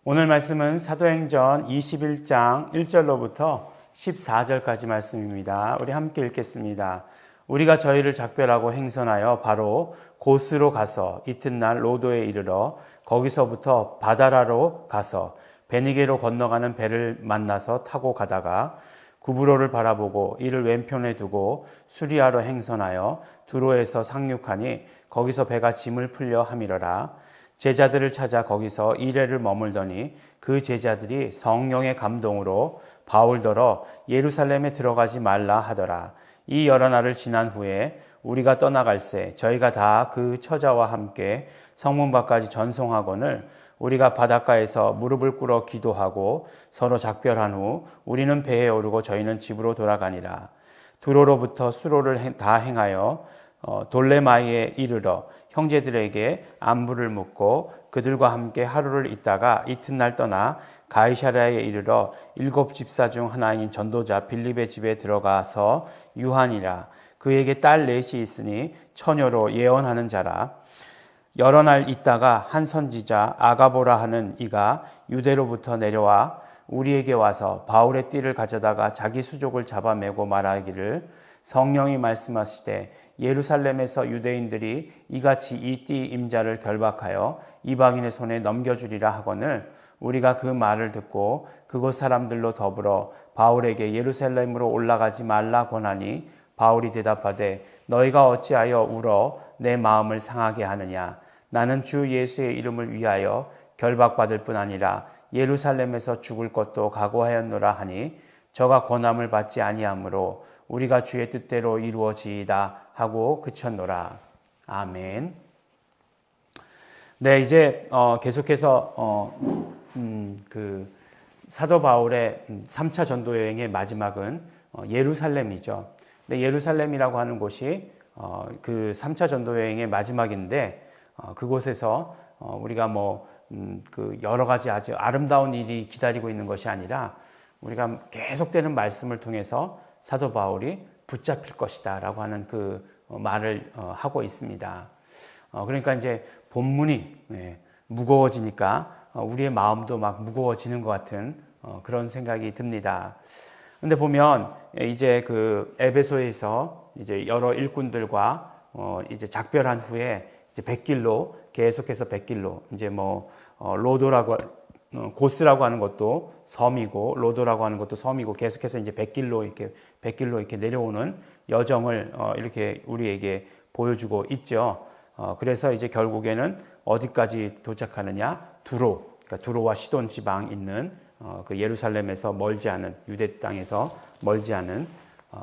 오늘 말씀은 사도행전 21장 1절로부터 14절까지 말씀입니다. 우리 함께 읽겠습니다. 우리가 저희를 작별하고 행선하여 바로 고스로 가서 이튿날 로도에 이르러 거기서부터 바다라로 가서 베니게로 건너가는 배를 만나서 타고 가다가 구브로를 바라보고 이를 왼편에 두고 수리아로 행선하여 두로에서 상륙하니 거기서 배가 짐을 풀려 함이러라. 제자들을 찾아 거기서 이레를 머물더니 그 제자들이 성령의 감동으로 바울더러 예루살렘에 들어가지 말라 하더라. 이 여러 날을 지난 후에 우리가 떠나갈새 저희가 다 그 처자와 함께 성문 밖까지 전송하거늘 우리가 바닷가에서 무릎을 꿇어 기도하고 서로 작별한 후 우리는 배에 오르고 저희는 집으로 돌아가니라. 두로로부터 수로를 다 행하여 돌레마이에 이르러 형제들에게 안부를 묻고 그들과 함께 하루를 있다가 이튿날 떠나 가이사랴에 이르러 7 집사 중 하나인 전도자 빌립의 집에 들어가서 유하니라. 그에게 딸 넷이 있으니 처녀로 예언하는 자라. 여러 날 있다가 한 선지자 아가보라 하는 이가 유대로부터 내려와 우리에게 와서 바울의 띠를 가져다가 자기 수족을 잡아매고 말하기를 성령이 말씀하시되 예루살렘에서 유대인들이 이같이 이 띠 임자를 결박하여 이방인의 손에 넘겨주리라 하거늘 우리가 그 말을 듣고 그곳 사람들로 더불어 바울에게 예루살렘으로 올라가지 말라 권하니 바울이 대답하되 너희가 어찌하여 울어 내 마음을 상하게 하느냐. 나는 주 예수의 이름을 위하여 결박받을 뿐 아니라 예루살렘에서 죽을 것도 각오하였노라 하니 저가 권함을 받지 아니하므로 우리가 주의 뜻대로 이루어지이다 하고 그쳤노라. 아멘. 네, 이제 계속해서 그 사도 바울의 3차 전도 여행의 마지막은 예루살렘이죠. 근데 예루살렘이라고 하는 곳이 그 3차 전도 여행의 마지막인데 그곳에서 우리가 그 여러 가지 아주 아름다운 일이 기다리고 있는 것이 아니라 우리가 계속되는 말씀을 통해서 사도 바울이 붙잡힐 것이다 라고 하는 그 말을 하고 있습니다. 그러니까 이제 본문이 무거워지니까 우리의 마음도 막 무거워지는 것 같은 그런 생각이 듭니다. 근데 보면 이제 그 에베소에서 이제 여러 일꾼들과 이제 작별한 후에 이제 백길로 계속해서 백길로 이제 로도라고 고스라고 하는 것도 섬이고 로도라고 하는 것도 섬이고 계속해서 이제 백길로 이렇게 내려오는 여정을 이렇게 우리에게 보여주고 있죠. 그래서 이제 결국에는 어디까지 도착하느냐? 그러니까 두로와 시돈 지방 있는 그 예루살렘에서 멀지 않은 유대 땅에서 멀지 않은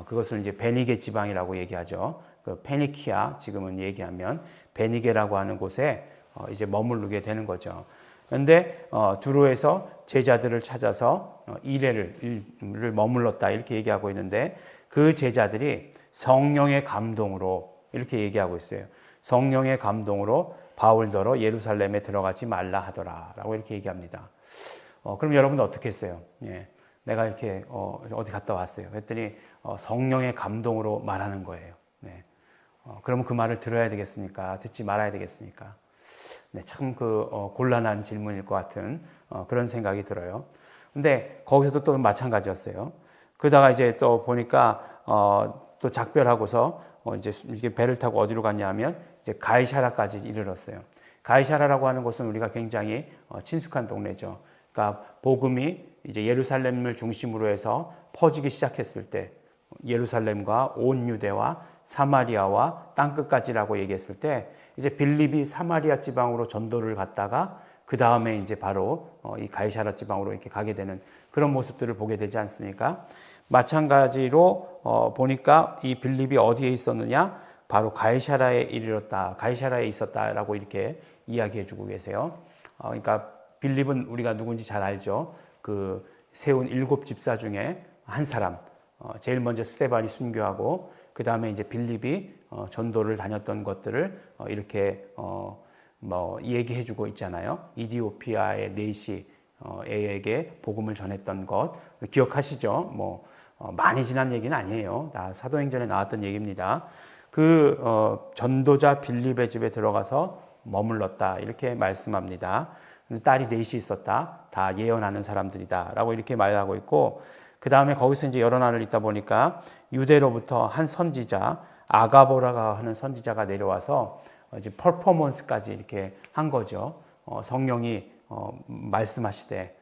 그것을 이제 베니게 지방이라고 얘기하죠. 그 페니키아 지금은 얘기하면 베니게라고 하는 곳에 이제 머무르게 되는 거죠. 그런데 두로에서 제자들을 찾아서 이레를 머물렀다 이렇게 얘기하고 있는데 그 제자들이 성령의 감동으로 이렇게 얘기하고 있어요. 성령의 감동으로 바울더러 예루살렘에 들어가지 말라 하더라라고 이렇게 얘기합니다. 그럼 여러분은 어떻게 했어요? 예, 내가 이렇게 어디 갔다 왔어요. 그랬더니 성령의 감동으로 말하는 거예요. 네. 그러면 그 말을 들어야 되겠습니까? 듣지 말아야 되겠습니까? 네, 참 곤란한 질문일 것 같은 그런 생각이 들어요. 근데 거기서도 또 마찬가지였어요. 그러다가 이제 또 보니까 또 작별하고서 이제 이렇게 배를 타고 어디로 갔냐 하면 이제 가이사라까지 이르렀어요. 가이사라라고 하는 곳은 우리가 굉장히 친숙한 동네죠. 그러니까 복음이 이제 예루살렘을 중심으로 해서 퍼지기 시작했을 때 예루살렘과 온 유대와 사마리아와 땅끝까지라고 얘기했을 때 이제 빌립이 사마리아 지방으로 전도를 갔다가 그 다음에 이제 바로 이 가이사라 지방으로 이렇게 가게 되는 그런 모습들을 보게 되지 않습니까? 마찬가지로 보니까 이 빌립이 어디에 있었느냐? 바로 가이사라에 이르렀다. 가이사라에 있었다라고 이렇게 이야기해주고 계세요. 그러니까 빌립은 우리가 누군지 잘 알죠. 그 세운 7 집사 중에 한 사람. 제일 먼저 스데반이 순교하고 그 다음에 이제 빌립이 전도를 다녔던 것들을 이렇게 얘기해주고 있잖아요. 이디오피아의 넷이 애에게 복음을 전했던 것 기억하시죠? 많이 지난 얘기는 아니에요. 다 사도행전에 나왔던 얘기입니다. 전도자 빌립의 집에 들어가서 머물렀다. 이렇게 말씀합니다. 딸이 넷이 있었다. 다 예언하는 사람들이다. 라고 이렇게 말하고 있고, 그 다음에 거기서 이제 여러 날을 있다 보니까 유대로부터 한 선지자, 아가보라가 하는 선지자가 내려와서 이제 퍼포먼스까지 이렇게 한 거죠. 성령이 말씀하시되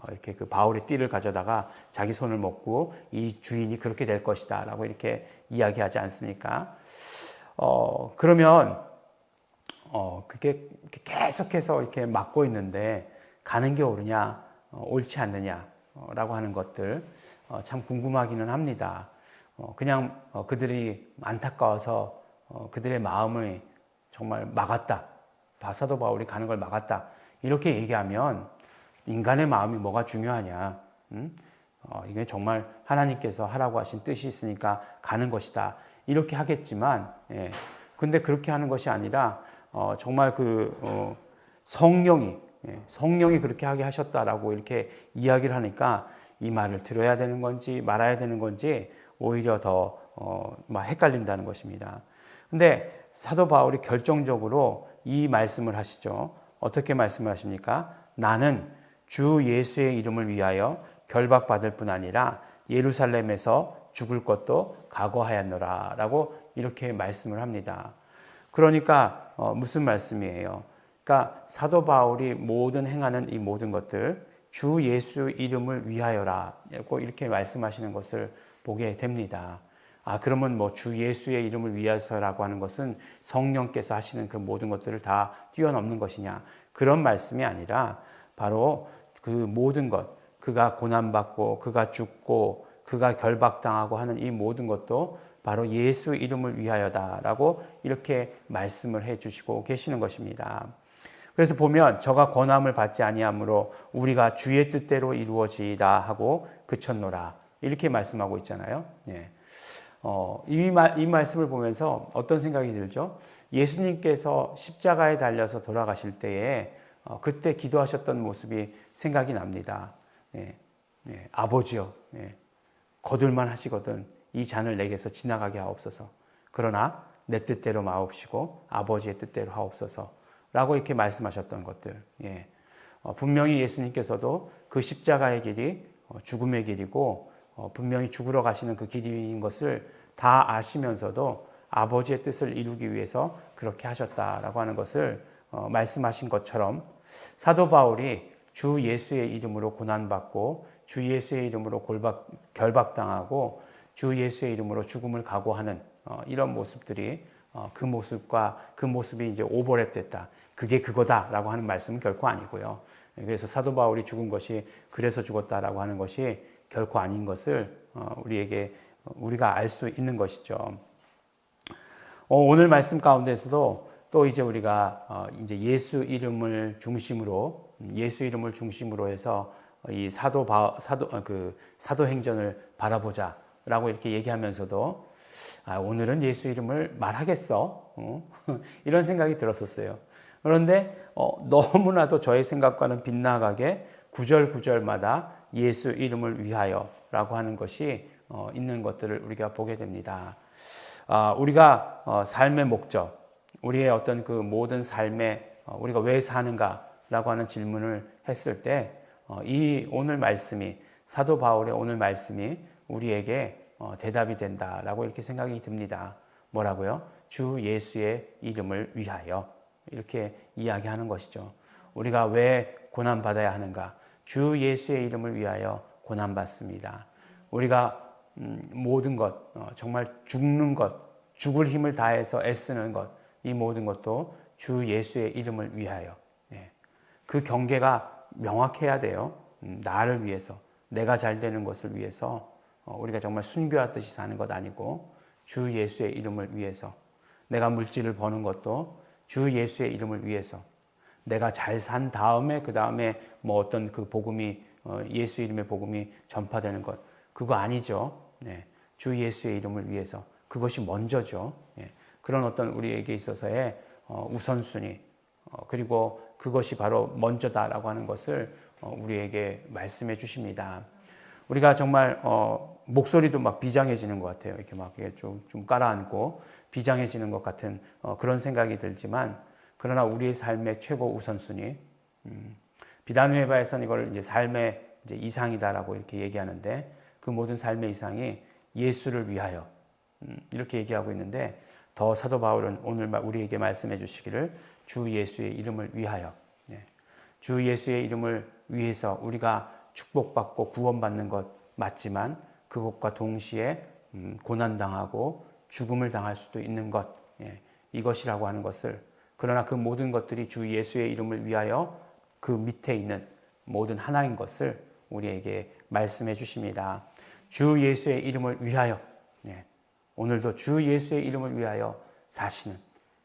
이렇게 그 바울의 띠를 가져다가 자기 손을 먹고 이 주인이 그렇게 될 것이다 라고 이렇게 이야기하지 않습니까? 그러면 그게 계속해서 이렇게 막고 있는데 가는 게 옳으냐 옳지 않느냐 라고 하는 것들 참 궁금하기는 합니다. 그냥 그들이 안타까워서 그들의 마음을 정말 막았다. 사도 바울이 가는 걸 막았다. 이렇게 얘기하면 인간의 마음이 뭐가 중요하냐. 이게 정말 하나님께서 하라고 하신 뜻이 있으니까 가는 것이다. 이렇게 하겠지만, 근데 그렇게 하는 것이 아니라 정말 성령이 그렇게 하게 하셨다라고 이렇게 이야기를 하니까 이 말을 들어야 되는 건지 말아야 되는 건지 오히려 더 헷갈린다는 것입니다. 근데 사도 바울이 결정적으로 이 말씀을 하시죠. 어떻게 말씀을 하십니까? 나는 주 예수의 이름을 위하여 결박받을 뿐 아니라 예루살렘에서 죽을 것도 각오하였노라 라고 이렇게 말씀을 합니다. 그러니까 무슨 말씀이에요? 그러니까 사도 바울이 행하는 이 모든 것들 주 예수 이름을 위하여라고 이렇게 말씀하시는 것을 보게 됩니다. 그러면 주 예수의 이름을 위해서라고 하는 것은 성령께서 하시는 그 모든 것들을 다 뛰어넘는 것이냐? 그런 말씀이 아니라 바로 그 모든 것, 그가 고난받고, 그가 죽고, 그가 결박당하고 하는 이 모든 것도 바로 예수 이름을 위하여다라고 이렇게 말씀을 해 주시고 계시는 것입니다. 그래서 보면 저가 권함을 받지 아니하므로 우리가 주의 뜻대로 이루어지이다 하고 그쳤노라. 이렇게 말씀하고 있잖아요. 이 말씀을 보면서 어떤 생각이 들죠? 예수님께서 십자가에 달려서 돌아가실 때에 그때 기도하셨던 모습이 생각이 납니다. 아버지여, 거둘만 하시거든 이 잔을 내게서 지나가게 하옵소서. 그러나 내 뜻대로 마옵시고 아버지의 뜻대로 하옵소서. 라고 이렇게 말씀하셨던 것들. 분명히 예수님께서도 그 십자가의 길이 죽음의 길이고 분명히 죽으러 가시는 그 길인 것을 다 아시면서도 아버지의 뜻을 이루기 위해서 그렇게 하셨다라고 하는 것을 말씀하신 것처럼 사도 바울이 주 예수의 이름으로 고난받고 주 예수의 이름으로 결박당하고 주 예수의 이름으로 죽음을 각오하는 이런 모습들이 그 모습이 이제 오버랩됐다. 그게 그거다라고 하는 말씀은 결코 아니고요. 그래서 사도 바울이 죽은 것이 그래서 죽었다라고 하는 것이 결코 아닌 것을 우리가 알 수 있는 것이죠. 오늘 말씀 가운데서도 또 이제 우리가 이제 예수 이름을 중심으로 해서 이 사도행전을 바라보자라고 이렇게 얘기하면서도 오늘은 예수 이름을 말하겠어? 이런 생각이 들었었어요. 그런데 너무나도 저의 생각과는 빗나가게 구절마다 예수 이름을 위하여라고 하는 것이 있는 것들을 우리가 보게 됩니다. 우리가 삶의 목적, 우리의 어떤 그 모든 삶에 우리가 왜 사는가라고 하는 질문을 했을 때 이 오늘 말씀이 사도 바울의 오늘 말씀이 우리에게 대답이 된다라고 이렇게 생각이 듭니다. 뭐라고요? 주 예수의 이름을 위하여 이렇게 이야기하는 것이죠. 우리가 왜 고난받아야 하는가? 주 예수의 이름을 위하여 고난받습니다. 우리가 모든 것, 정말 죽는 것, 죽을 힘을 다해서 애쓰는 것, 이 모든 것도 주 예수의 이름을 위하여. 그 경계가 명확해야 돼요. 나를 위해서, 내가 잘 되는 것을 위해서 우리가 정말 순교하듯이 사는 것 아니고 주 예수의 이름을 위해서, 내가 물질을 버는 것도 주 예수의 이름을 위해서, 내가 잘 산 다음에 그 다음에 어떤 그 복음이 예수 이름의 복음이 전파되는 것, 그거 아니죠. 주 예수의 이름을 위해서, 그것이 먼저죠. 그런 어떤 우리에게 있어서의 우선순위, 그리고 그것이 바로 먼저다라고 하는 것을 우리에게 말씀해 주십니다. 우리가 정말 목소리도 막 비장해지는 것 같아요. 이렇게 막 좀 깔아앉고 비장해지는 것 같은 그런 생각이 들지만, 그러나 우리의 삶의 최고 우선순위, 비단후에바에서는 이걸 이제 삶의 이제 이상이다라고 이렇게 얘기하는데, 그 모든 삶의 이상이 예수를 위하여, 이렇게 얘기하고 있는데, 더 사도 바울은 오늘 우리에게 말씀해 주시기를 주 예수의 이름을 위하여, 주 예수의 이름을 위해서 우리가 축복받고 구원받는 것 맞지만, 그것과 동시에 고난당하고 죽음을 당할 수도 있는 것, 이것이라고 하는 것을, 그러나 그 모든 것들이 주 예수의 이름을 위하여 그 밑에 있는 모든 하나인 것을 우리에게 말씀해 주십니다. 주 예수의 이름을 위하여, 오늘도 주 예수의 이름을 위하여 사시는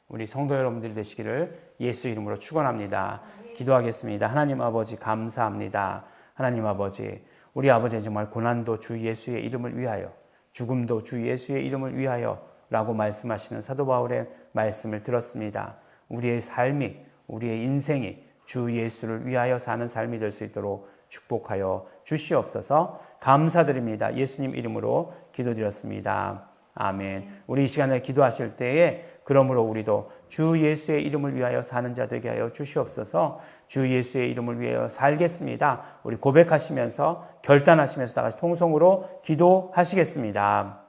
우리 성도 여러분들이 되시기를 예수 이름으로 축원합니다. 기도하겠습니다. 하나님 아버지 감사합니다. 하나님 아버지, 우리 아버지 정말 고난도 주 예수의 이름을 위하여, 죽음도 주 예수의 이름을 위하여 라고 말씀하시는 사도 바울의 말씀을 들었습니다. 우리의 삶이, 우리의 인생이 주 예수를 위하여 사는 삶이 될 수 있도록 축복하여 주시옵소서. 감사드립니다. 예수님 이름으로 기도드렸습니다. 아멘. 우리 이 시간에 기도하실 때에 그러므로 우리도 주 예수의 이름을 위하여 사는 자 되게 하여 주시옵소서. 주 예수의 이름을 위하여 살겠습니다. 우리 고백하시면서 결단하시면서 다 같이 통성으로 기도하시겠습니다.